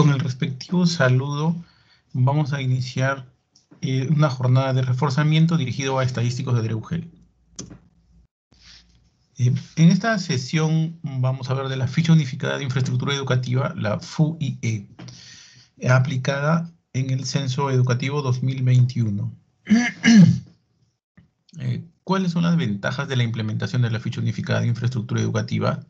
Con el respectivo saludo, vamos a iniciar una jornada de reforzamiento dirigido a estadísticos de Drupal. En esta sesión vamos a hablar de la ficha unificada de infraestructura educativa, la FUIE, aplicada en el Censo Educativo 2021. ¿Cuáles son las ventajas de la implementación de la ficha unificada de infraestructura educativa?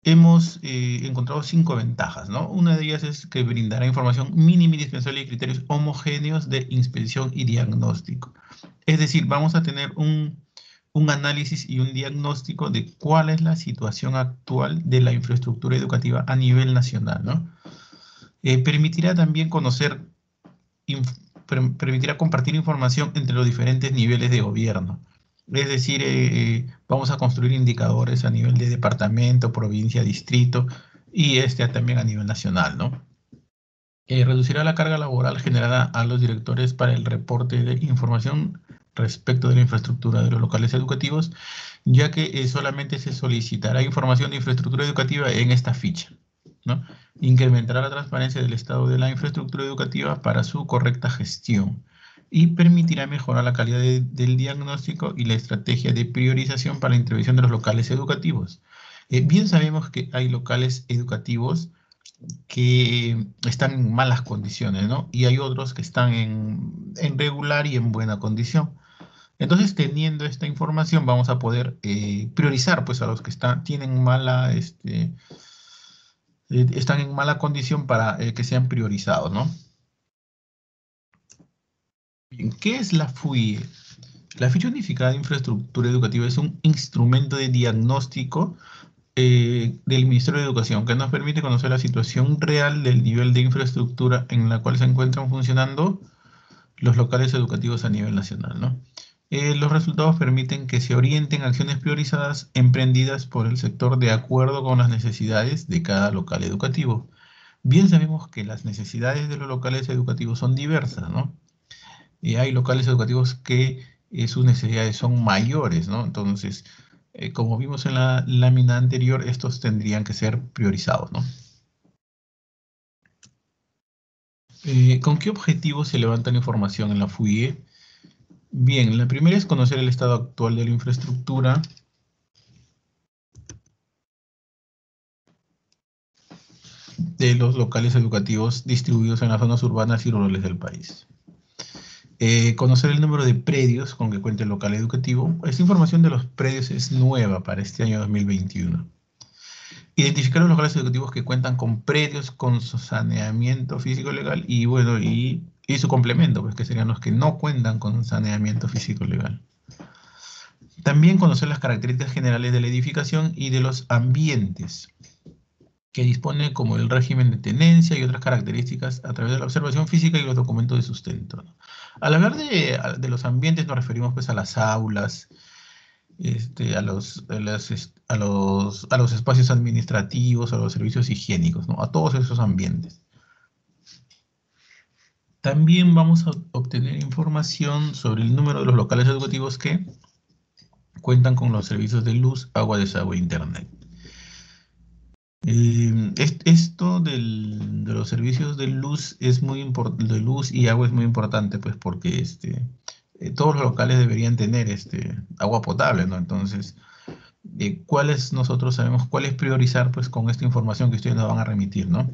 Hemos encontrado 5 ventajas, ¿no? Una de ellas es que brindará información mínima y indispensable y criterios homogéneos de inspección y diagnóstico. Es decir, vamos a tener un análisis y un diagnóstico de cuál es la situación actual de la infraestructura educativa a nivel nacional, ¿no? Permitirá también permitirá compartir información entre los diferentes niveles de gobierno. Es decir, vamos a construir indicadores a nivel de departamento, provincia, distrito y también a nivel nacional, ¿no? Reducirá la carga laboral generada a los directores para el reporte de información respecto de la infraestructura de los locales educativos, ya que solamente se solicitará información de infraestructura educativa en esta ficha, ¿no? Incrementará la transparencia del estado de la infraestructura educativa para su correcta gestión y permitirá mejorar la calidad del diagnóstico y la estrategia de priorización para la intervención de los locales educativos. Bien sabemos que hay locales educativos que están en malas condiciones, ¿no? Y hay otros que están en regular y en buena condición. Entonces, teniendo esta información, vamos a poder priorizar pues, a los que tienen están en mala condición para que sean priorizados, ¿no? Bien, ¿qué es la FUIE? La Ficha Unificada de Infraestructura Educativa es un instrumento de diagnóstico del Ministerio de Educación que nos permite conocer la situación real del nivel de infraestructura en la cual se encuentran funcionando los locales educativos a nivel nacional, ¿no? Los resultados permiten que se orienten acciones priorizadas emprendidas por el sector de acuerdo con las necesidades de cada local educativo. Bien sabemos que las necesidades de los locales educativos son diversas, ¿no? Hay locales educativos que sus necesidades son mayores, ¿no? Entonces, como vimos en la lámina anterior, estos tendrían que ser priorizados, ¿no? ¿Con qué objetivo se levanta la información en la FUIE? Bien, la primera es conocer el estado actual de la infraestructura. De los locales educativos distribuidos en las zonas urbanas y rurales del país. Conocer el número de predios con que cuenta el local educativo. Esta información de los predios es nueva para este año 2021. Identificar los locales educativos que cuentan con predios con su saneamiento físico legal y, bueno, y su complemento, pues que serían los que no cuentan con saneamiento físico legal. También conocer las características generales de la edificación y de los ambientes que dispone como el régimen de tenencia y otras características a través de la observación física y los documentos de sustento, ¿no? Al hablar de los ambientes nos referimos pues a las aulas, a los espacios administrativos, a los servicios higiénicos, ¿no? A todos esos ambientes. También vamos a obtener información sobre el número de los locales educativos que cuentan con los servicios de luz, agua, desagüe e internet. Esto de los servicios de luz de luz y agua es muy importante, pues porque todos los locales deberían tener agua potable, ¿no? Entonces, nosotros sabemos cuál es priorizar, pues con esta información que ustedes nos van a remitir, ¿no?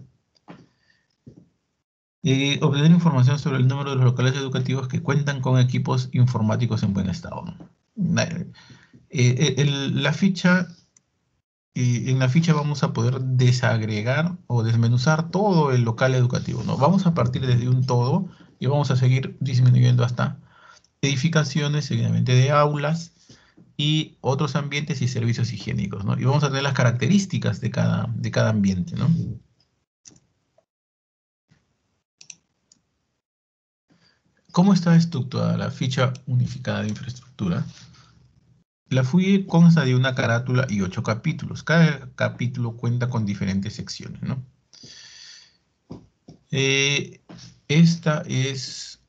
Obtener información sobre el número de los locales educativos que cuentan con equipos informáticos en buen estado, ¿no? La ficha en la ficha vamos a poder desagregar o desmenuzar todo el local educativo, ¿no? Vamos a partir desde un todo y vamos a seguir disminuyendo hasta edificaciones, seguidamente de aulas y otros ambientes y servicios higiénicos, ¿no? Y vamos a tener las características de cada ambiente, ¿no? ¿Cómo está estructurada la ficha unificada de infraestructura? La FUIE consta de una carátula y 8 capítulos. Cada capítulo cuenta con diferentes secciones, ¿no? Esta es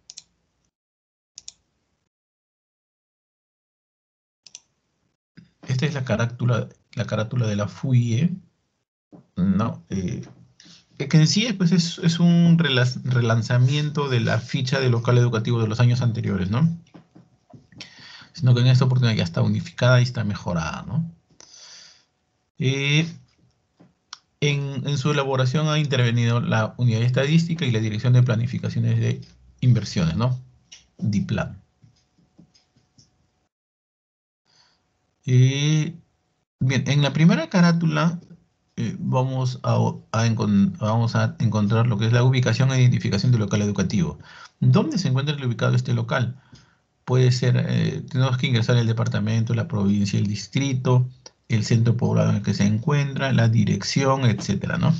la carátula de la FUIE. ¿no? Que en sí pues es un relanzamiento de la ficha de local educativo de los años anteriores, ¿no? Sino que en esta oportunidad ya está unificada y está mejorada, ¿no? Eh, en su elaboración ha intervenido la Unidad de Estadística y la Dirección de Planificaciones de Inversiones, ¿no? DIPLAN. Bien, en la primera carátula vamos a encontrar lo que es la ubicación e identificación del local educativo. ¿Dónde se encuentra ubicado este local? Puede ser, tenemos que ingresar el departamento, la provincia, el distrito, el centro poblado en el que se encuentra, la dirección, etcétera, ¿no?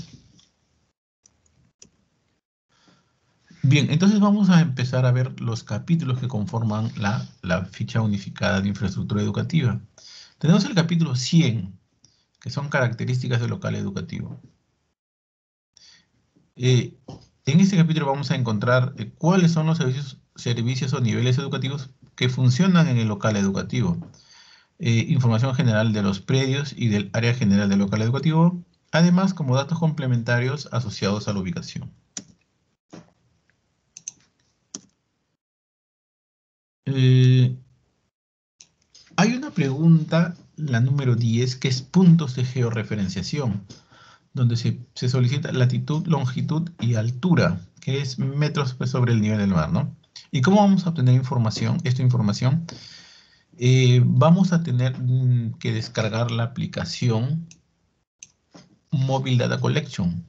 Bien, entonces vamos a empezar a ver los capítulos que conforman la ficha unificada de infraestructura educativa. Tenemos el capítulo 100, que son características del local educativo. Eh, en este capítulo vamos a encontrar cuáles son los servicios o niveles educativos que funcionan en el local educativo. Información general de los predios y del área general del local educativo, además como datos complementarios asociados a la ubicación. Hay una pregunta, la número 10, que es puntos de georreferenciación, donde se solicita latitud, longitud y altura, que es metros pues, sobre el nivel del mar, ¿no? ¿Y cómo vamos a obtener información? Esta información, vamos a tener que descargar la aplicación Mobile Data Collection.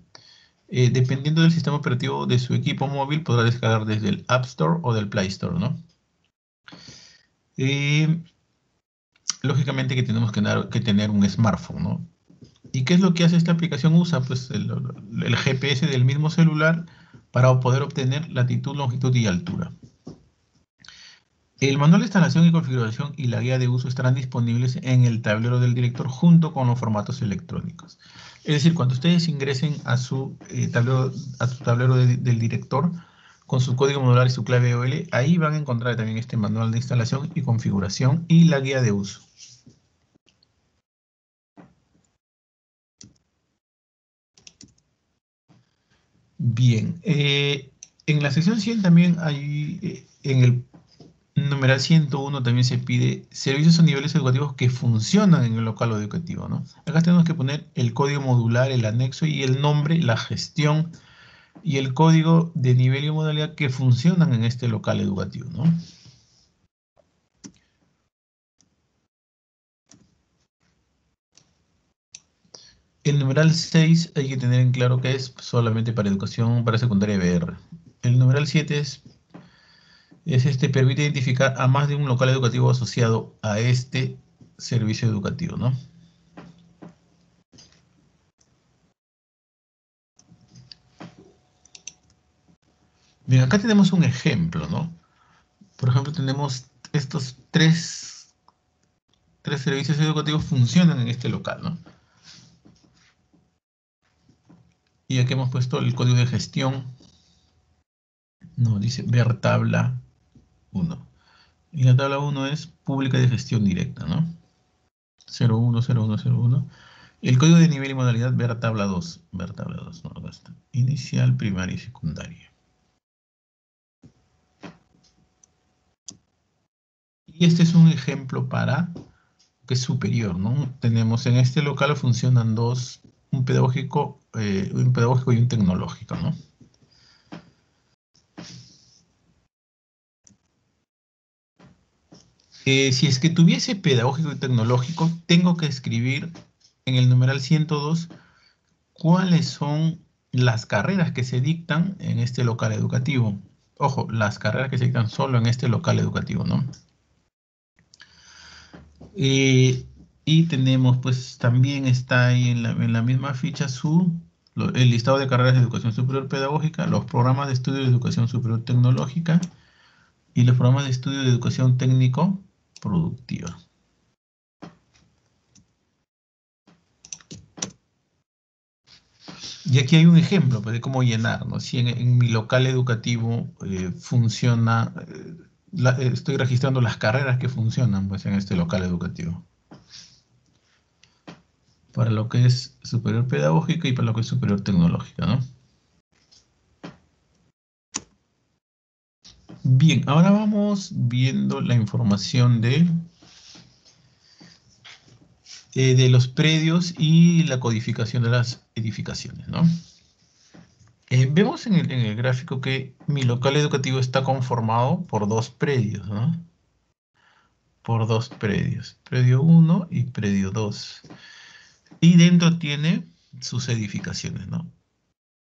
Dependiendo del sistema operativo de su equipo móvil, podrá descargar desde el App Store o del Play Store, ¿no? Lógicamente que tenemos que tener un smartphone, ¿no? ¿Y qué es lo que hace esta aplicación? Usa pues el GPS del mismo celular para poder obtener latitud, longitud y altura. El manual de instalación y configuración y la guía de uso estarán disponibles en el tablero del director junto con los formatos electrónicos. Es decir, cuando ustedes ingresen a su tablero del director con su código modular y su clave OL, ahí van a encontrar también este manual de instalación y configuración y la guía de uso. Bien, en la sección 100 también hay, en el numeral 101 también se pide servicios o niveles educativos que funcionan en el local educativo, ¿no? Acá tenemos que poner el código modular, el anexo y el nombre, la gestión y el código de nivel y modalidad que funcionan en este local educativo, ¿no? El numeral 6 hay que tener en claro que es solamente para educación para secundaria BR. El numeral 7 permite identificar a más de un local educativo asociado a este servicio educativo, ¿no? Bien, acá tenemos un ejemplo, ¿no? Por ejemplo, tenemos estos tres servicios educativos funcionan en este local, ¿no? Y aquí hemos puesto el código de gestión, no, dice ver tabla 1. Y la tabla 1 es pública de gestión directa, ¿no? 010101. El código de nivel y modalidad ver tabla 2. Ver tabla 2, no, acá está. Inicial, primaria y secundaria. Y este es un ejemplo para que es superior, ¿no? Tenemos en este local funcionan dos, un pedagógico y un tecnológico, ¿no? Si es que tuviese pedagógico y tecnológico, tengo que escribir en el numeral 102 cuáles son las carreras que se dictan en este local educativo. Ojo, las carreras que se dictan solo en este local educativo, ¿no? Y tenemos, pues también está ahí en la misma ficha el listado de carreras de educación superior pedagógica, los programas de estudio de educación superior tecnológica y los programas de estudio de educación técnico productiva. Y aquí hay un ejemplo pues, de cómo llenar, ¿no? Si en mi local educativo funciona, estoy registrando las carreras que funcionan pues, en este local educativo. para lo que es superior pedagógica y para lo que es superior tecnológica, ¿no? Bien, ahora vamos viendo la información de los predios y la codificación de las edificaciones, ¿no? Vemos en el gráfico que mi local educativo está conformado por dos predios, ¿no? Por dos predios, predio 1 y predio 2. Y dentro tiene sus edificaciones, ¿no?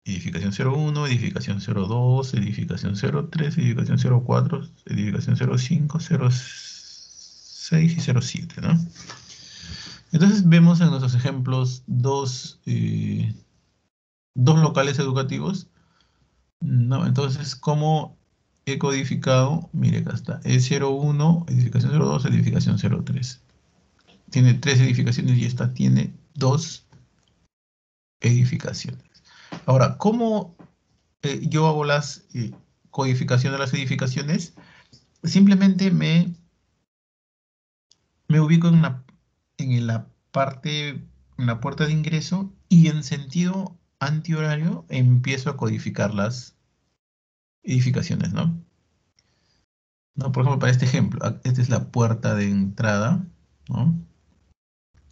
Edificación 01, edificación 02, edificación 03, edificación 04, edificación 05, 06 y 07, ¿no? Entonces vemos en nuestros ejemplos dos locales educativos, ¿no? Entonces, ¿cómo he codificado? Mire, acá está, E01, edificación 02, edificación 03. Tiene tres edificaciones y esta tiene dos edificaciones. Ahora, ¿cómo yo hago las codificación de las edificaciones? Simplemente me ubico en la parte, en la puerta de ingreso y en sentido antihorario empiezo a codificar las edificaciones, ¿no? ¿No? Por ejemplo, para este ejemplo, esta es la puerta de entrada, ¿no?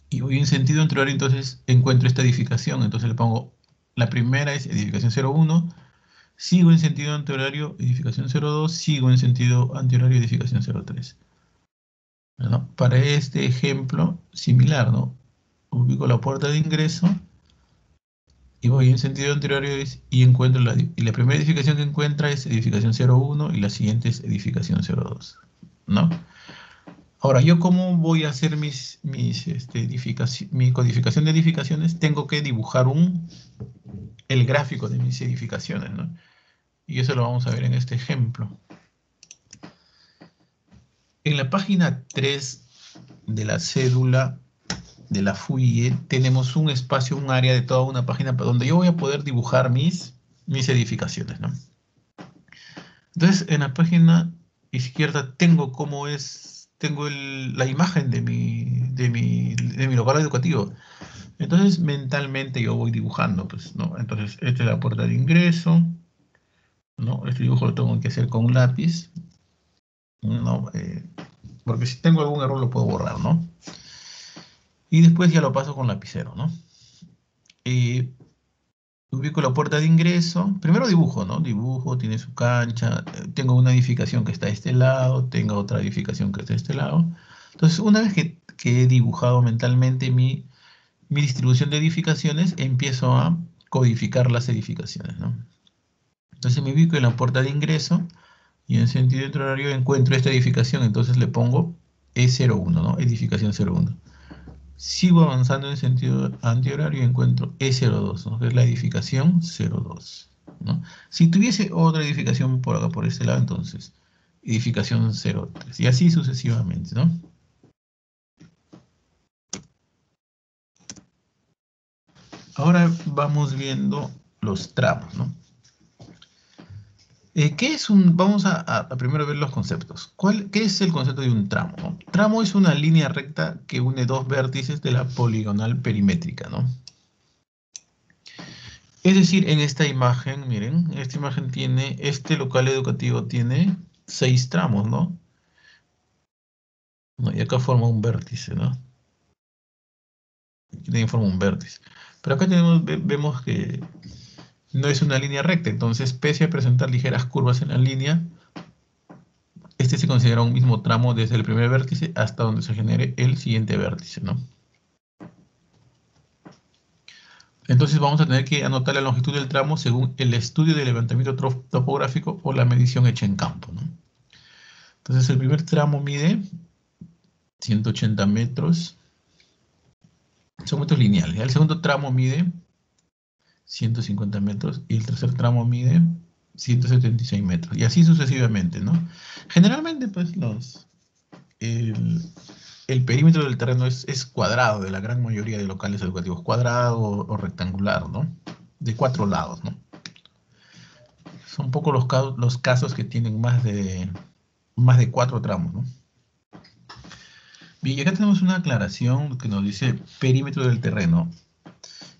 Y voy en sentido antihorario, entonces encuentro esta edificación, entonces le pongo, la primera es edificación 01, sigo en sentido antihorario, edificación 02, sigo en sentido antihorario, edificación 03. ¿No? Para este ejemplo, similar, ¿no? Ubico la puerta de ingreso y voy en sentido antihorario y encuentro y la primera edificación que encuentra es edificación 01 y la siguiente es edificación 02, ¿no? Ahora, ¿yo cómo voy a hacer mi codificación de edificaciones? Tengo que dibujar el gráfico de mis edificaciones, ¿no? Y eso lo vamos a ver en este ejemplo. En la página 3 de la cédula de la FUIE tenemos un espacio, un área de toda una página donde yo voy a poder dibujar mis edificaciones, ¿no? Entonces, en la página izquierda tengo la imagen de mi local educativo. Entonces, mentalmente yo voy dibujando, pues, ¿no? Entonces, esta es la puerta de ingreso, ¿no? Este dibujo lo tengo que hacer con un lápiz, ¿no? Porque si tengo algún error lo puedo borrar, ¿no? Y después ya lo paso con lapicero, ¿no? Ubico la puerta de ingreso. Primero dibujo, ¿no? Dibujo, tiene su cancha. Tengo una edificación que está a este lado, tengo otra edificación que está a este lado. Entonces, una vez que he dibujado mentalmente mi distribución de edificaciones, empiezo a codificar las edificaciones, ¿no? Entonces me ubico en la puerta de ingreso y en sentido horario encuentro esta edificación, entonces le pongo E01, ¿no? Edificación 01. Sigo avanzando en sentido antihorario y encuentro E02, ¿no? Que es la edificación 02, ¿no? Si tuviese otra edificación por acá, por este lado, entonces, edificación 03, y así sucesivamente, ¿no? Ahora vamos viendo los tramos, ¿no? Vamos a primero ver los conceptos. ¿Qué es el concepto de un tramo, ¿no? Tramo es una línea recta que une dos vértices de la poligonal perimétrica, ¿no? Es decir, en esta imagen, miren, esta imagen este local educativo tiene 6 tramos, ¿no? Y acá forma un vértice, ¿no? Aquí también forma un vértice. Pero acá vemos que no es una línea recta, entonces, pese a presentar ligeras curvas en la línea, este se considera un mismo tramo desde el primer vértice hasta donde se genere el siguiente vértice, ¿no? Entonces vamos a tener que anotar la longitud del tramo según el estudio de levantamiento topográfico o la medición hecha en campo, ¿no? Entonces el primer tramo mide 180 metros, son metros lineales. El segundo tramo mide 150 metros y el tercer tramo mide 176 metros. Y así sucesivamente, ¿no? Generalmente, pues, el perímetro del terreno es cuadrado, de la gran mayoría de locales educativos, cuadrado o rectangular, ¿no? De 4 lados, ¿no? Son pocos los casos que tienen más de 4 tramos, ¿no? Bien, y acá tenemos una aclaración que nos dice perímetro del terreno.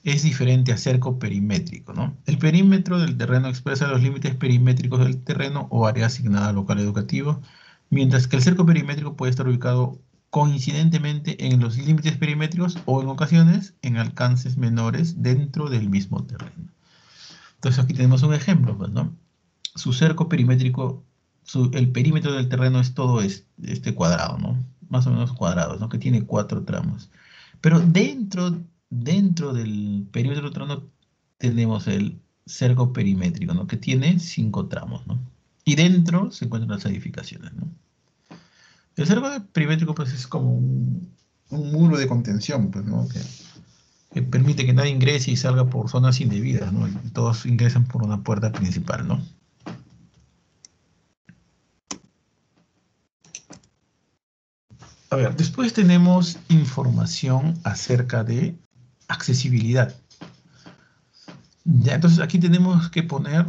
Es diferente a cerco perimétrico, ¿no? El perímetro del terreno expresa los límites perimétricos del terreno o área asignada al local educativo, mientras que el cerco perimétrico puede estar ubicado coincidentemente en los límites perimétricos o en ocasiones en alcances menores dentro del mismo terreno. Entonces aquí tenemos un ejemplo, pues, ¿no? Su cerco perimétrico, el perímetro del terreno es todo este cuadrado, ¿no? Más o menos cuadrado, ¿no? Que tiene 4 tramos. Pero dentro del perímetro del terreno tenemos el cerco perimétrico, ¿no? Que tiene 5 tramos, ¿no? Y dentro se encuentran las edificaciones, ¿no? El cerco perimétrico, pues, es como un muro de contención, pues, ¿no? Que permite que nadie ingrese y salga por zonas indebidas, ¿no? Y todos ingresan por una puerta principal, ¿no? A ver, después tenemos información acerca de accesibilidad. Ya, entonces aquí tenemos que poner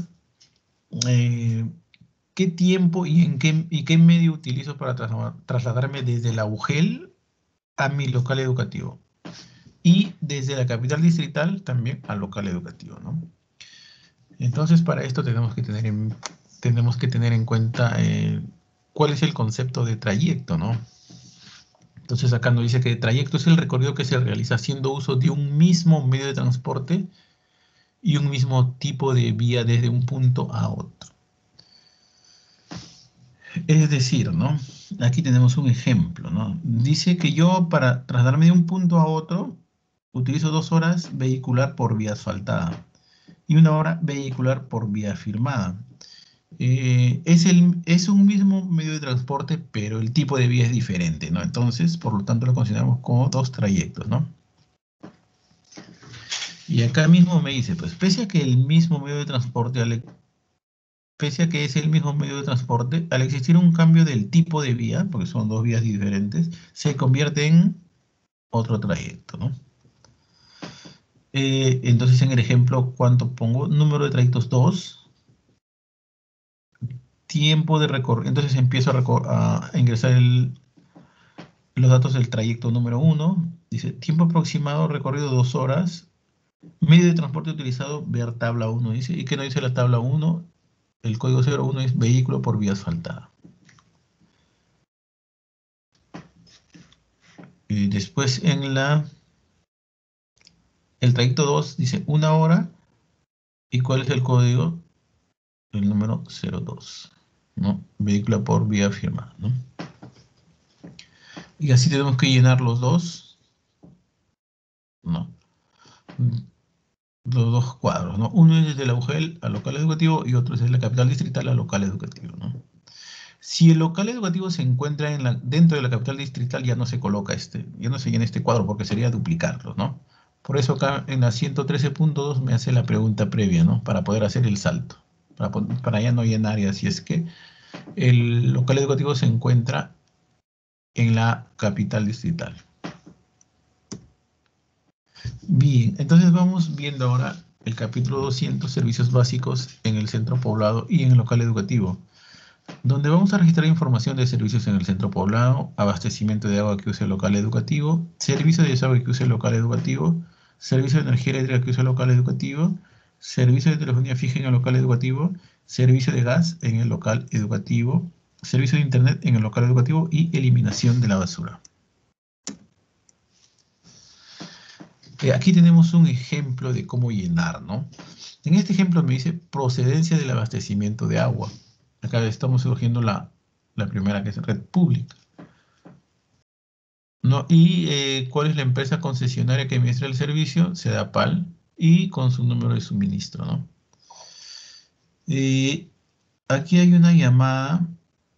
eh, qué tiempo y qué medio utilizo para trasladarme desde la UGEL a mi local educativo. Y desde la capital distrital también al local educativo, ¿no? Entonces, para esto tenemos que tener en cuenta cuál es el concepto de trayecto, ¿no? Entonces acá nos dice que trayecto es el recorrido que se realiza haciendo uso de un mismo medio de transporte y un mismo tipo de vía desde un punto a otro. Es decir, ¿no? Aquí tenemos un ejemplo, ¿no? Dice que yo para trasladarme de un punto a otro utilizo 2 horas vehicular por vía asfaltada y 1 hora vehicular por vía firmada. Es un mismo medio de transporte, pero el tipo de vía es diferente, ¿no? Entonces, por lo tanto, lo consideramos como 2 trayectos, ¿no? Y acá mismo me dice, pues, pese a que es el mismo medio de transporte, al existir un cambio del tipo de vía, porque son 2 vías diferentes, se convierte en otro trayecto, ¿no? Entonces, en el ejemplo, ¿cuánto pongo? Número de trayectos 2, tiempo de recorrido. Entonces empiezo a ingresar los datos del trayecto número 1. Dice, tiempo aproximado recorrido 2 horas. Medio de transporte utilizado, ver tabla 1, dice. ¿Y qué no dice la tabla 1? El código 01 es vehículo por vía asfaltada. Y después el trayecto 2 dice 1 hora. ¿Y cuál es el código? El número 02, ¿no? Vehículo por vía firmada, ¿no? Y así tenemos que llenar los dos, ¿no? Los dos cuadros, ¿no? Uno es desde la UGEL al local educativo y otro es desde la capital distrital al local educativo, ¿no? Si el local educativo se encuentra dentro de la capital distrital, ya no se coloca ya no se llena este cuadro porque sería duplicarlo, ¿no? Por eso acá en la 113.2 me hace la pregunta previa, ¿no? Para poder hacer el salto, para ya no llenar y así es que el local educativo se encuentra en la capital distrital. Bien, entonces vamos viendo ahora el capítulo 200, servicios básicos en el centro poblado y en el local educativo, donde vamos a registrar información de servicios en el centro poblado, abastecimiento de agua que use el local educativo, servicio de desagüe que use el local educativo, servicio de energía eléctrica que use el local educativo, servicio de telefonía fija en el local educativo, servicio de gas en el local educativo, servicio de internet en el local educativo y eliminación de la basura. Aquí tenemos un ejemplo de cómo llenar, ¿no? En este ejemplo me dice procedencia del abastecimiento de agua. Acá estamos escogiendo la primera, que es red pública, ¿no? Y cuál es la empresa concesionaria que administra el servicio, SEDAPAL, y con su número de suministro, ¿no? Aquí hay una llamada,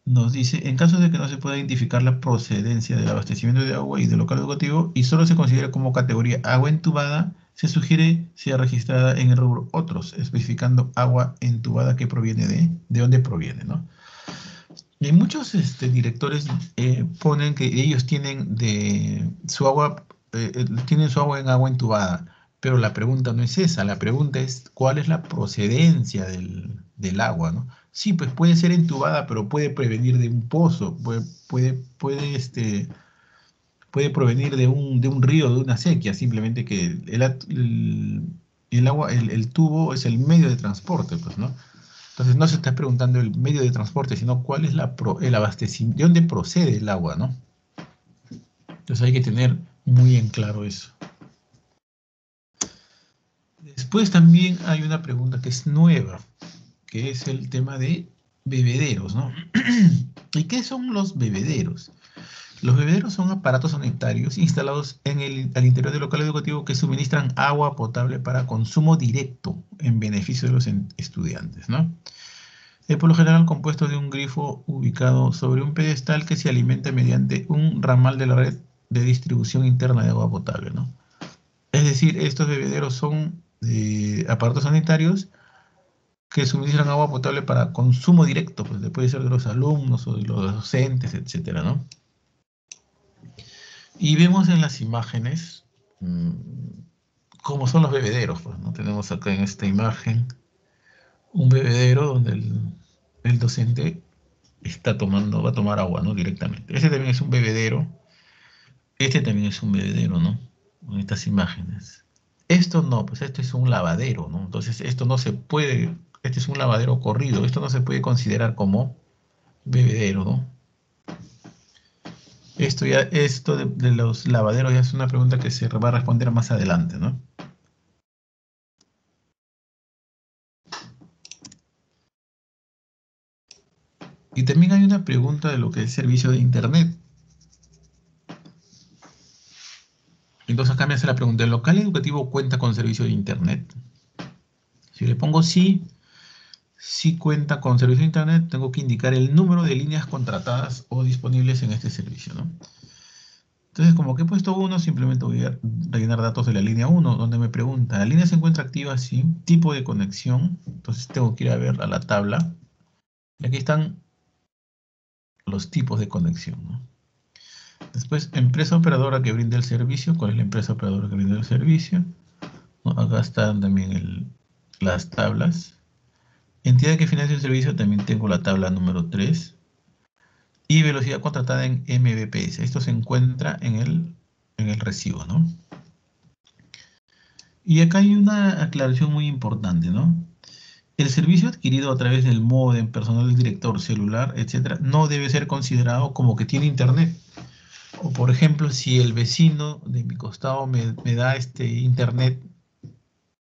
nos dice, en caso de que no se pueda identificar la procedencia del abastecimiento de agua y del local educativo y solo se considera como categoría agua entubada, se sugiere sea registrada en el rubro otros, especificando agua entubada que proviene de dónde proviene, ¿no? Y muchos directores ponen que ellos tienen tienen su agua en agua entubada, pero la pregunta no es esa, la pregunta es cuál es la procedencia del agua, ¿no? Sí, pues puede ser entubada, pero puede prevenir de un pozo, puede puede provenir de un río, de una sequía, simplemente que el agua, el tubo es el medio de transporte, pues, ¿no? Entonces no se está preguntando el medio de transporte, sino cuál es el abastecimiento, de dónde procede el agua, ¿no? Entonces hay que tener muy en claro eso. Después también hay una pregunta que es nueva, que es el tema de bebederos, ¿no? ¿Y qué son los bebederos? Los bebederos son aparatos sanitarios instalados al interior del local educativo que suministran agua potable para consumo directo en beneficio de los estudiantes, ¿no? Es por lo general compuesto de un grifo ubicado sobre un pedestal que se alimenta mediante un ramal de la red de distribución interna de agua potable, ¿no? Es decir, estos bebederos son aparatos sanitarios que suministran agua potable para consumo directo, pues puede ser de los alumnos o de los docentes, etcétera, ¿no? Y vemos en las imágenes cómo son los bebederos, pues, ¿no? Tenemos acá en esta imagen un bebedero donde el docente va a tomar agua, ¿no? Directamente. Este también es un bebedero. Este también es un bebedero, ¿no? En estas imágenes. Esto no, pues esto es un lavadero, ¿no? Entonces esto no se puede, este es un lavadero corrido, esto no se puede considerar como bebedero, ¿no? Esto de los lavaderos ya es una pregunta que se va a responder más adelante, ¿no? Y también hay una pregunta de lo que es servicio de Internet. Entonces acá me hace la pregunta, ¿el local educativo cuenta con servicio de Internet? Si le pongo sí, sí cuenta con servicio de Internet, tengo que indicar el número de líneas contratadas o disponibles en este servicio, ¿no? Entonces, como que he puesto 1, simplemente voy a rellenar datos de la línea 1, donde me pregunta, ¿la línea se encuentra activa? Sí. Tipo de conexión. Entonces tengo que ir a ver a la tabla. Y aquí están los tipos de conexión, ¿no? Después, empresa operadora que brinda el servicio. ¿Cuál es la empresa operadora que brinda el servicio? ¿No? Acá están también las tablas. Entidad que financia el servicio, también tengo la tabla número 3. Y velocidad contratada en Mbps. Esto se encuentra en el recibo, ¿no? Y acá hay una aclaración muy importante, ¿no? El servicio adquirido a través del módem, personal del director, celular, etcétera, no debe ser considerado como que tiene internet. O por ejemplo, si el vecino de mi costado me da este internet,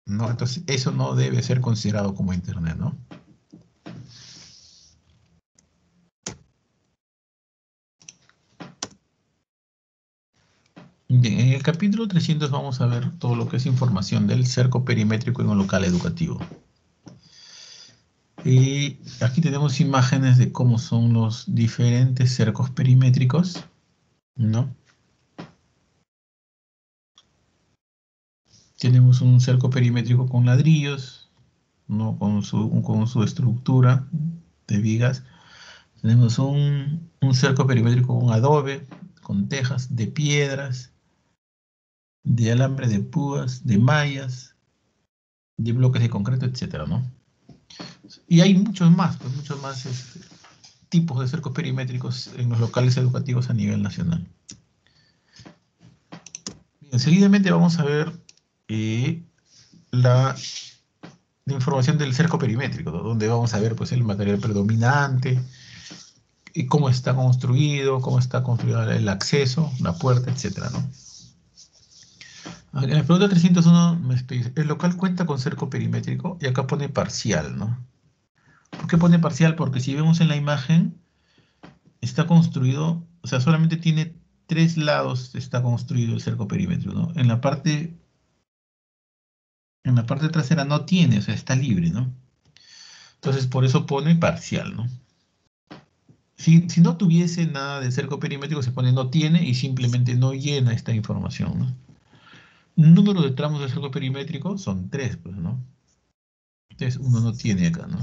¿no? Entonces eso no debe ser considerado como internet, ¿no? Bien, en el capítulo 300 vamos a ver todo lo que es información del cerco perimétrico en un local educativo. Y aquí tenemos imágenes de cómo son los diferentes cercos perimétricos, ¿no? Tenemos un cerco perimétrico con ladrillos, ¿no? Con su estructura de vigas. Tenemos un cerco perimétrico con adobe, con tejas, de piedras, de alambre de púas, de mallas, de bloques de concreto, etcétera, ¿no? Y hay muchos más, pues muchos más tipos de cercos perimétricos en los locales educativos a nivel nacional. Bien, seguidamente vamos a ver la información del cerco perimétrico, ¿no? Donde vamos a ver pues, el material predominante, y cómo está construido el acceso, la puerta, etcétera, ¿no? En la pregunta 301 me dice, el local cuenta con cerco perimétrico y acá pone parcial, ¿no? ¿Por qué pone parcial? Porque si vemos en la imagen, está construido, o sea, solamente tiene 3 lados está construido el cerco perimétrico, ¿no? En la parte trasera no tiene, o sea, está libre, ¿no? Entonces, por eso pone parcial, ¿no? Si no tuviese nada de cerco perimétrico, se pone no tiene y simplemente no llena esta información, ¿no? Número de tramos de cerco perimétrico son 3, pues, ¿no? Entonces, uno no tiene acá, ¿no?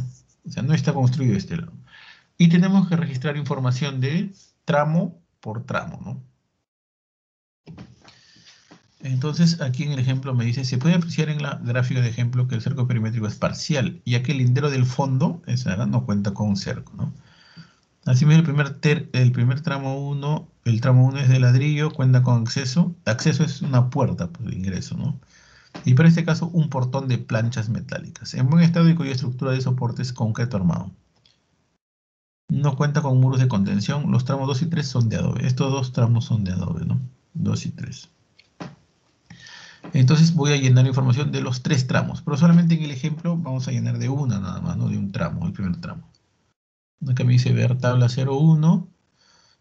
O sea, no está construido este lado. Y tenemos que registrar información de tramo por tramo, ¿no? Entonces, aquí en el ejemplo me dice, se puede apreciar en la gráfica de ejemplo que el cerco perimétrico es parcial, ya que el lindero del fondo, esa no cuenta con un cerco, ¿no? Asimismo, el primer tramo 1, el tramo 1 es de ladrillo, cuenta con acceso. Acceso es una puerta pues, de ingreso, ¿no? Y para este caso, un portón de planchas metálicas, en buen estado y cuya estructura de soporte es concreto armado. No cuenta con muros de contención. Los tramos 2 y 3 son de adobe. Estos dos tramos son de adobe, ¿no? 2 y 3. Entonces voy a llenar información de los tres tramos, pero solamente en el ejemplo vamos a llenar de una nada más, ¿no? De un tramo, el primer tramo. Acá me dice ver tabla 01,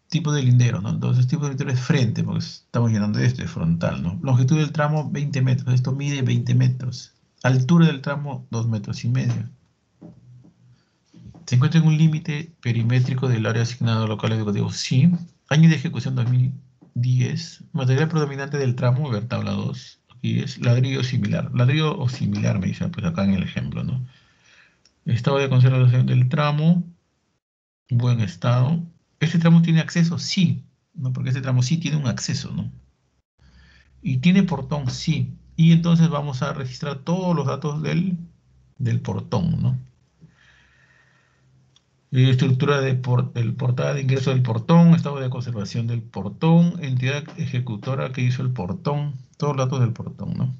tipo de lindero, ¿no? Entonces tipo de lindero es frente, porque estamos llenando esto, es frontal, ¿no? Longitud del tramo 20 metros, esto mide 20 metros. Altura del tramo 2 metros y medio. ¿Se encuentra en un límite perimétrico del área asignada al local educativo? Sí. Año de ejecución 2010. Material predominante del tramo, ver tabla 2. Aquí es ladrillo similar. Ladrillo o similar, me dice pues acá en el ejemplo, ¿no? Estado de conservación del tramo, buen estado. ¿Este tramo tiene acceso? Sí. ¿No? Porque este tramo sí tiene un acceso, ¿no? Y tiene portón, sí. Y entonces vamos a registrar todos los datos del portón, ¿no? Estructura el portada de ingreso del portón, estado de conservación del portón, entidad ejecutora que hizo el portón, todos los datos del portón, ¿no?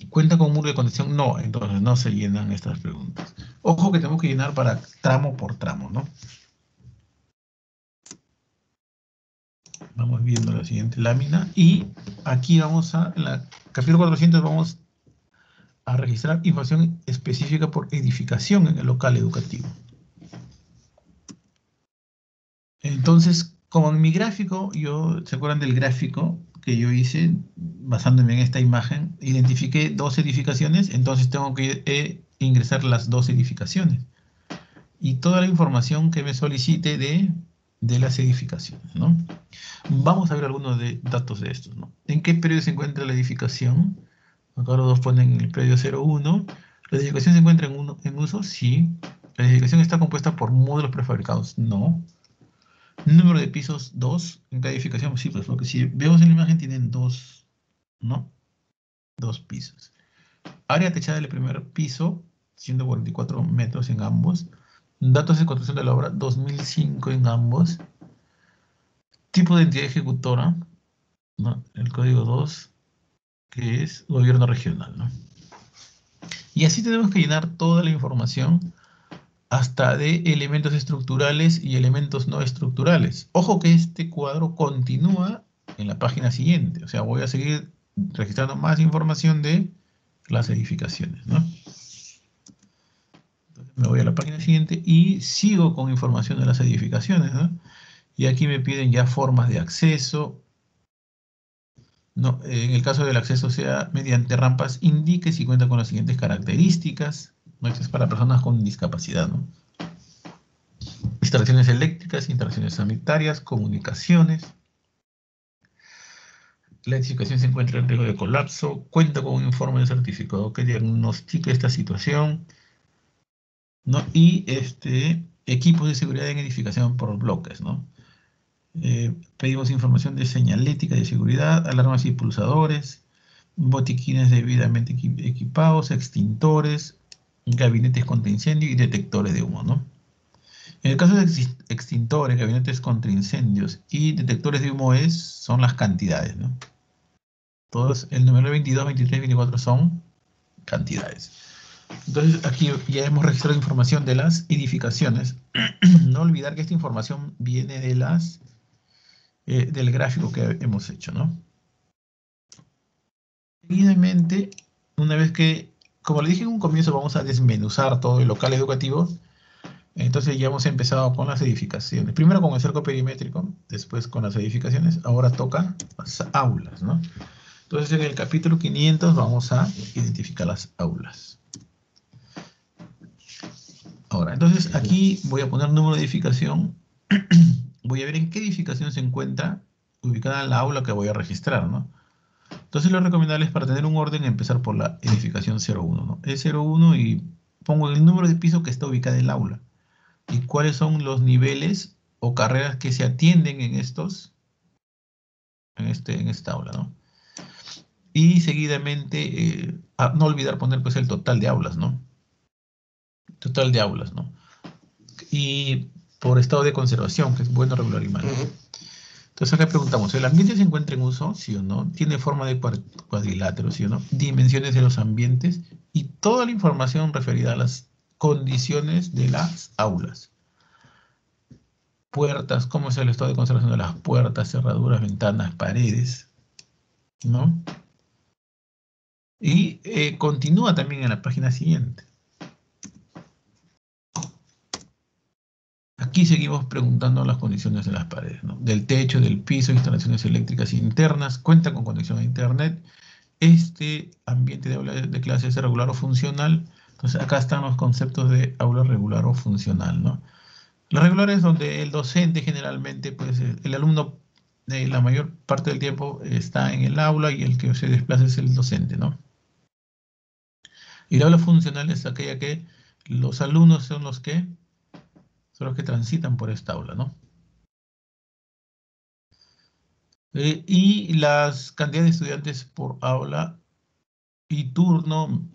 ¿Cuenta con muro de contención? No, entonces no se llenan estas preguntas. Ojo que tenemos que llenar para tramo por tramo, ¿no? Vamos viendo la siguiente lámina y aquí vamos en la capítulo 400 vamos a registrar información específica por edificación en el local educativo. Entonces, como en mi gráfico, ¿se acuerdan del gráfico que yo hice basándome en esta imagen? Identifiqué dos edificaciones, entonces tengo que ingresar las dos edificaciones y toda la información que me solicite de las edificaciones, ¿no? Vamos a ver algunos datos de estos, ¿no? ¿En qué periodo se encuentra la edificación? Acá los dos ponen el predio 01. ¿La edificación se encuentra en uso? Sí. ¿La edificación está compuesta por módulos prefabricados? No. Número de pisos 2 en cada edificación, sí, pues porque si vemos en la imagen tienen dos, ¿no? Dos pisos. Área techada del primer piso, 144 metros en ambos. Datos de construcción de la obra, 2005 en ambos. Tipo de entidad ejecutora, ¿no? El código 2, que es gobierno regional, ¿no? Y así tenemos que llenar toda la información hasta de elementos estructurales y elementos no estructurales. Ojo que este cuadro continúa en la página siguiente, o sea, voy a seguir registrando más información de las edificaciones, ¿no? Entonces me voy a la página siguiente y sigo con información de las edificaciones, ¿no? Y aquí me piden ya formas de acceso, ¿no? En el caso del acceso sea mediante rampas, indique si cuenta con las siguientes características, ¿no? Esto es para personas con discapacidad, ¿no? Instalaciones eléctricas, instalaciones sanitarias, comunicaciones. La edificación se encuentra en riesgo de colapso, cuenta con un informe de certificado que diagnostique esta situación, ¿no? Y equipos de seguridad en edificación por bloques, ¿no? Pedimos información de señalética de seguridad, alarmas y pulsadores, botiquines debidamente equipados, extintores, gabinetes contra incendio y detectores de humo, ¿no? En el caso de extintores, gabinetes contra incendios y detectores de humo son las cantidades, ¿no? Todos, el número 22, 23, 24 son cantidades. Entonces aquí ya hemos registrado información de las edificaciones. No olvidar que esta información viene del gráfico que hemos hecho, ¿no? Seguidamente, una vez que, como le dije en un comienzo, vamos a desmenuzar todo el local educativo. Entonces ya hemos empezado con las edificaciones. Primero con el cerco perimétrico, después con las edificaciones. Ahora toca las aulas, ¿no? Entonces en el capítulo 500 vamos a identificar las aulas. Ahora, entonces aquí voy a poner número de edificación. Voy a ver en qué edificación se encuentra ubicada la aula que voy a registrar, ¿no? Entonces lo recomendable es para tener un orden empezar por la edificación 01, ¿no? Es 01 y pongo el número de piso que está ubicada el aula. Y cuáles son los niveles o carreras que se atienden en en esta aula, ¿no? Y seguidamente, no olvidar poner pues el total de aulas, ¿no? Total de aulas, ¿no? Y por estado de conservación, que es bueno, regular y malo. Entonces acá preguntamos, ¿el ambiente se encuentra en uso? ¿Sí o no? ¿Tiene forma de cuadrilátero? ¿Sí o no? Dimensiones de los ambientes y toda la información referida a las condiciones de las aulas. Puertas, cómo es el estado de conservación de las puertas, cerraduras, ventanas, paredes, ¿no? Y continúa también en la página siguiente. Aquí seguimos preguntando las condiciones de las paredes, ¿no? Del techo, del piso, instalaciones eléctricas internas, cuenta con conexión a internet. Este ambiente de aula de clase es regular o funcional. Entonces acá están los conceptos de aula regular o funcional, ¿no? La regular es donde el docente generalmente, pues el alumno la mayor parte del tiempo está en el aula y el que se desplaza es el docente, ¿no? Y la aula funcional es aquella que los alumnos son los que transitan por esta aula, ¿no? Y las cantidades de estudiantes por aula y turno,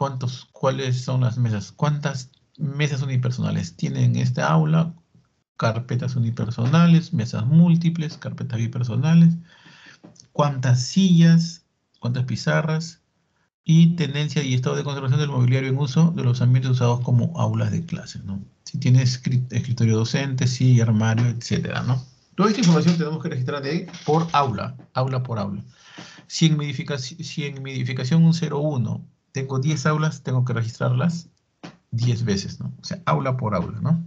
cuáles son las mesas, cuántas mesas unipersonales tienen esta aula, carpetas unipersonales, mesas múltiples, carpetas bipersonales, cuántas sillas, cuántas pizarras y tendencia y estado de conservación del mobiliario en uso de los ambientes usados como aulas de clase, ¿no? Si tiene escritorio docente, silla, armario, etcétera, ¿no? Toda esta información tenemos que registrar por aula, aula por aula. Si en mi edificación un 01 tengo 10 aulas, tengo que registrarlas 10 veces, ¿no? O sea, aula por aula, ¿no?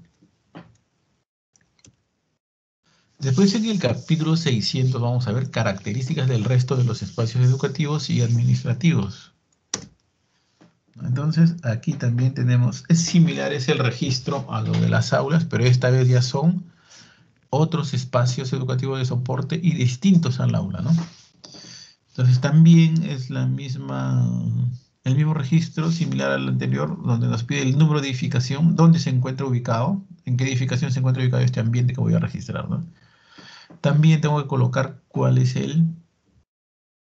Después en el capítulo 600 vamos a ver características del resto de los espacios educativos y administrativos. Entonces, aquí también tenemos, es similar, es el registro a lo de las aulas, pero esta vez ya son otros espacios educativos de soporte y distintos al aula, ¿no? Entonces, también es el mismo registro, similar al anterior, donde nos pide el número de edificación, dónde se encuentra ubicado, en qué edificación se encuentra ubicado este ambiente que voy a registrar, ¿no? También tengo que colocar cuál es el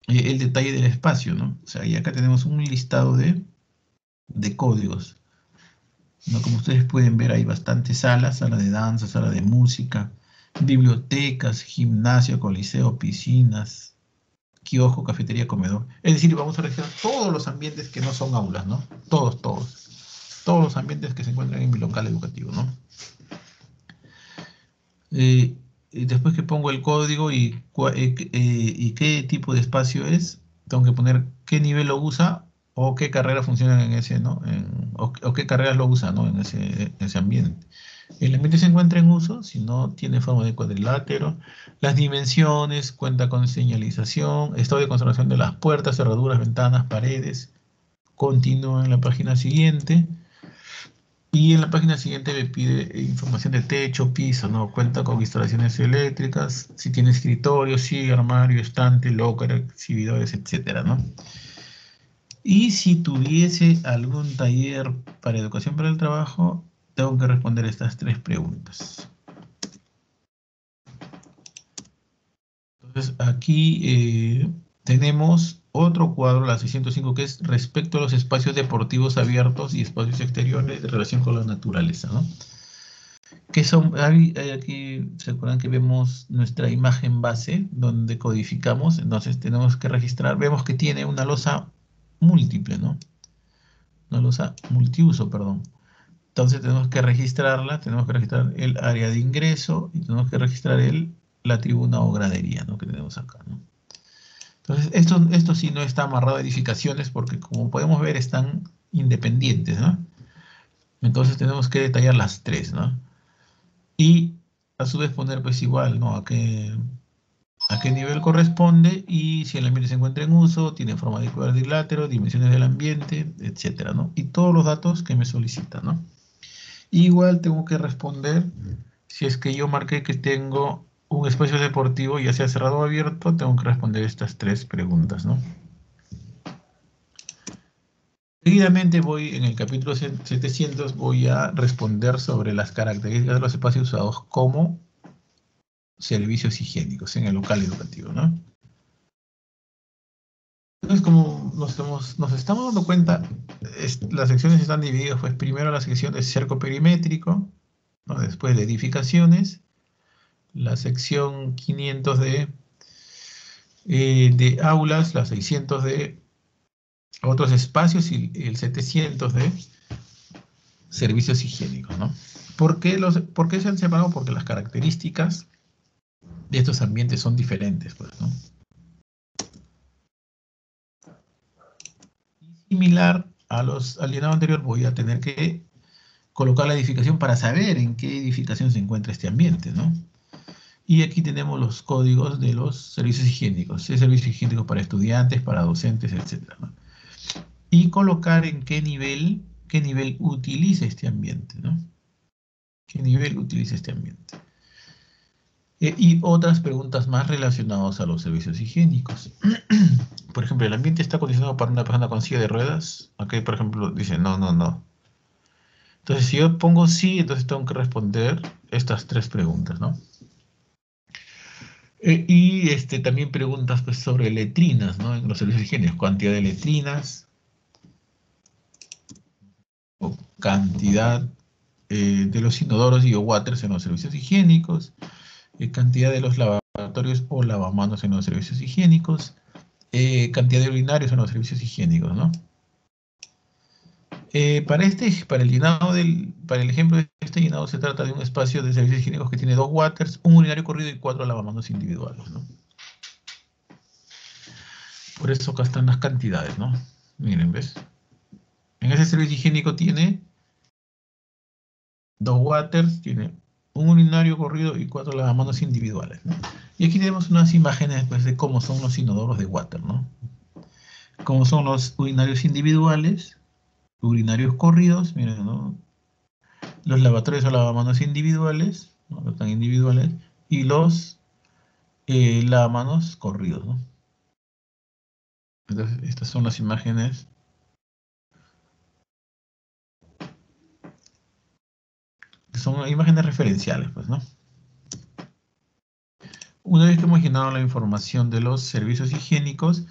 detalle del espacio, ¿no? O sea, y acá tenemos un listado de códigos, ¿no? Como ustedes pueden ver, hay bastantes salas, sala de danza, sala de música, bibliotecas, gimnasio, coliseo, piscinas, kiosco, cafetería, comedor. Es decir, vamos a registrar todos los ambientes que no son aulas, ¿no? Todos, todos. Todos los ambientes que se encuentran en mi local educativo, ¿no? Y después que pongo el código y qué tipo de espacio es, tengo que poner qué nivel lo usa o qué carreras funcionan en ese, ¿no? O qué carreras lo usa, ¿no? En ese ambiente. El ambiente se encuentra en uso, si no tiene forma de cuadrilátero. Las dimensiones, cuenta con señalización, estado de conservación de las puertas, cerraduras, ventanas, paredes. Continúa en la página siguiente. Y en la página siguiente me pide información de techo, piso, ¿no? Cuenta con instalaciones eléctricas, si tiene escritorio, sí, armario, estante, locker, exhibidores, etcétera, ¿no? Y si tuviese algún taller para educación para el trabajo, tengo que responder estas 3 preguntas. Entonces, aquí tenemos otro cuadro, la 605, que es respecto a los espacios deportivos abiertos y espacios exteriores de relación con la naturaleza, ¿no? Que son, aquí se acuerdan que vemos nuestra imagen base donde codificamos, entonces tenemos que registrar, vemos que tiene una losa múltiple, ¿no? Una losa multiuso, perdón. Entonces tenemos que registrarla, tenemos que registrar el área de ingreso y tenemos que registrar la tribuna o gradería, ¿no? Que tenemos acá, ¿no? Entonces esto sí no está amarrado a edificaciones porque como podemos ver están independientes, ¿no? Entonces tenemos que detallar las 3, ¿no? Y a su vez poner pues igual, ¿no? A qué nivel corresponde y si el ambiente se encuentra en uso, tiene forma de cuadrilátero, dimensiones del ambiente, etcétera, ¿no? Y todos los datos que me solicitan, ¿no? Igual tengo que responder si es que yo marqué que tengo un espacio deportivo, ya sea cerrado o abierto, tengo que responder estas 3 preguntas, ¿no? Seguidamente voy, en el capítulo 700, voy a responder sobre las características de los espacios usados como servicios higiénicos en el local educativo, ¿no? Entonces, como nos estamos dando cuenta, las secciones están divididas, pues primero la sección de cerco perimétrico, ¿no? Después de edificaciones, la sección 500 de aulas, la 600 de otros espacios y el 700 de servicios higiénicos, ¿no? ¿Por qué se han separado? Porque las características de estos ambientes son diferentes, pues, ¿no? Similar al llenado anterior, voy a tener que colocar la edificación para saber en qué edificación se encuentra este ambiente, ¿no? Y aquí tenemos los códigos de los servicios higiénicos, ¿sí? Servicios higiénicos para estudiantes, para docentes, etcétera, ¿no? Y colocar en qué nivel utiliza este ambiente, ¿no? ¿Qué nivel utiliza este ambiente? Y otras preguntas más relacionadas a los servicios higiénicos. Por ejemplo, ¿el ambiente está acondicionado para una persona con silla de ruedas? Aquí, por ejemplo, dice no, no, no. Entonces, si yo pongo sí, entonces tengo que responder estas tres preguntas, ¿no? También preguntas pues, sobre letrinas, ¿no? En los servicios higiénicos, cantidad de letrinas o cantidad de los inodoros y o waters en los servicios higiénicos, cantidad de los lavatorios o lavamanos en los servicios higiénicos, cantidad de urinarios en los servicios higiénicos, ¿no? Para el ejemplo de este llenado se trata de un espacio de servicios higiénicos que tiene 2 waters, un urinario corrido y 4 lavamanos individuales, ¿no? Por eso acá están las cantidades, ¿no? Miren, ¿ves? En ese servicio higiénico tiene 2 waters, tiene un urinario corrido y 4 lavamanos individuales, ¿no? Y aquí tenemos unas imágenes pues, de cómo son los inodoros de water, ¿no? Cómo son los urinarios individuales, urinarios corridos, miren, ¿no? Los lavatorios o lavamanos individuales, ¿no? Están individuales, y los lavamanos corridos, ¿no? Entonces, estas son las imágenes. Son imágenes referenciales, pues, ¿no? Una vez que hemos llenado la información de los servicios higiénicos,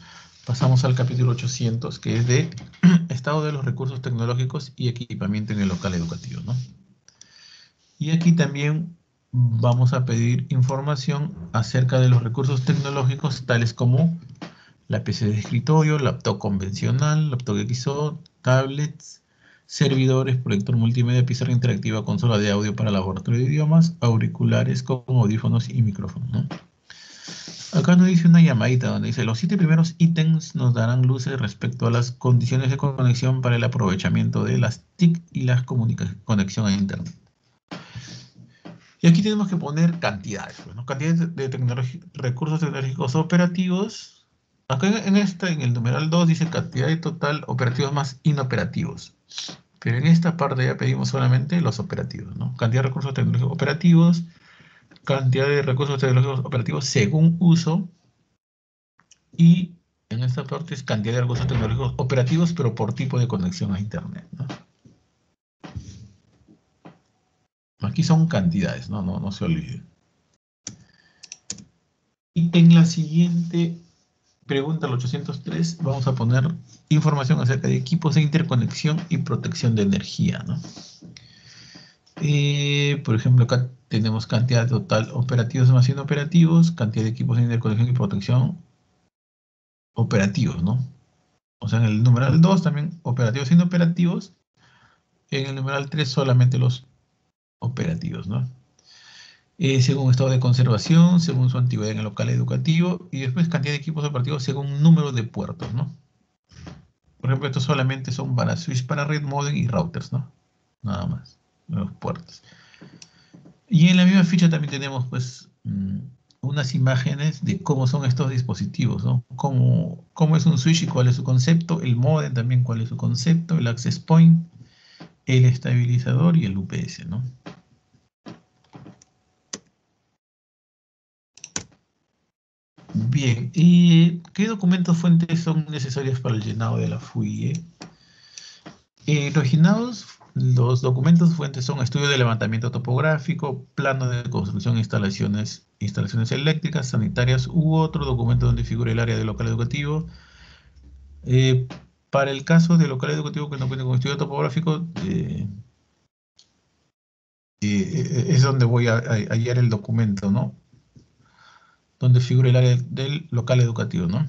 pasamos al capítulo 800, que es de estado de los recursos tecnológicos y equipamiento en el local educativo, ¿no? Y aquí también vamos a pedir información acerca de los recursos tecnológicos, tales como la PC de escritorio, laptop convencional, laptop XO, tablets, servidores, proyector multimedia, pizarra interactiva, consola de audio para laboratorio de idiomas, auriculares con audífonos y micrófonos, ¿no? Acá nos dice una llamadita donde dice, los 7 primeros ítems nos darán luces respecto a las condiciones de conexión para el aprovechamiento de las TIC y la conexión a Internet. Y aquí tenemos que poner cantidades, pues, ¿no? Cantidades de recursos tecnológicos operativos. Acá en el numeral 2 dice cantidad de total operativos más inoperativos. Pero en esta parte ya pedimos solamente los operativos, ¿no? Cantidad de recursos tecnológicos operativos, cantidad de recursos tecnológicos operativos según uso, y en esta parte es cantidad de recursos tecnológicos operativos, pero por tipo de conexión a Internet, ¿no? Aquí son cantidades, ¿no? No se olvide. Y en la siguiente pregunta, el 803, vamos a poner información acerca de equipos de interconexión y protección de energía, ¿no? Por ejemplo, acá tenemos cantidad total operativos más inoperativos, cantidad de equipos de interconexión y protección operativos, ¿no? O sea, en el numeral 2 también operativos e inoperativos, en el numeral 3 solamente los operativos, ¿no? Según estado de conservación, según su antigüedad en el local educativo, y después cantidad de equipos operativos según número de puertos, ¿no? Por ejemplo, estos solamente son para switch, para red, modem y routers, ¿no? Nada más, los puertos. Y en la misma ficha también tenemos, pues, unas imágenes de cómo son estos dispositivos, ¿no? Cómo es un switch y cuál es su concepto, el modem también cuál es su concepto, el access point, el estabilizador y el UPS, ¿no? Bien, ¿y qué documentos fuentes son necesarios para el llenado de la FUIE? Los documentos fuentes son estudio de levantamiento topográfico, plano de construcción, instalaciones eléctricas, sanitarias u otro documento donde figure el área del local educativo. Eh, para el caso del local educativo que no cuente con estudio topográfico, es donde voy a hallar el documento, ¿no? Donde figura el área del local educativo, ¿no?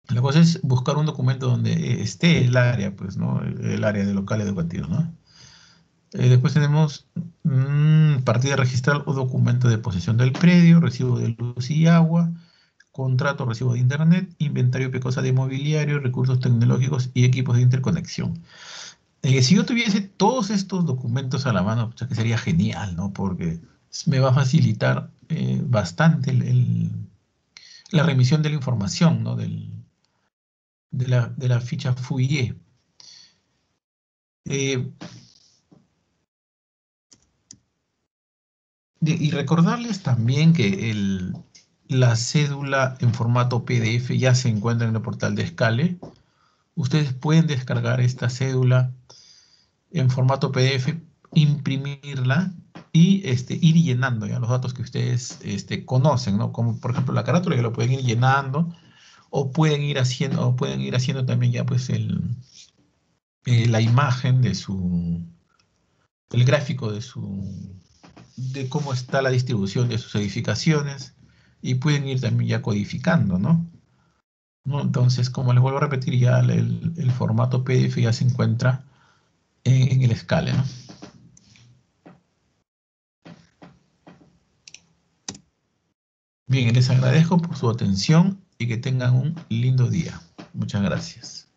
La cosa es buscar un documento donde esté el área, pues, ¿no? El área del local educativo, ¿no? Después tenemos partida registral o documento de posesión del predio, recibo de luz y agua, contrato, recibo de internet, inventario de cosas de mobiliario, recursos tecnológicos y equipos de interconexión. Si yo tuviese todos estos documentos a la mano, pues, que sería genial, ¿no? Porque me va a facilitar bastante la remisión de la información, ¿no? De la ficha FUIE. Eh, y recordarles también que la cédula en formato PDF ya se encuentra en el portal de Escale. Ustedes pueden descargar esta cédula en formato PDF, imprimirla y ir llenando ya los datos que ustedes conocen, ¿no? Como por ejemplo la carátula, que lo pueden ir llenando, o pueden ir haciendo también ya pues la imagen el gráfico de cómo está la distribución de sus edificaciones, y pueden ir también ya codificando, ¿no? ¿No? Entonces, como les vuelvo a repetir, ya el formato PDF ya se encuentra en el Scale, ¿no? Bien, les agradezco por su atención y que tengan un lindo día. Muchas gracias.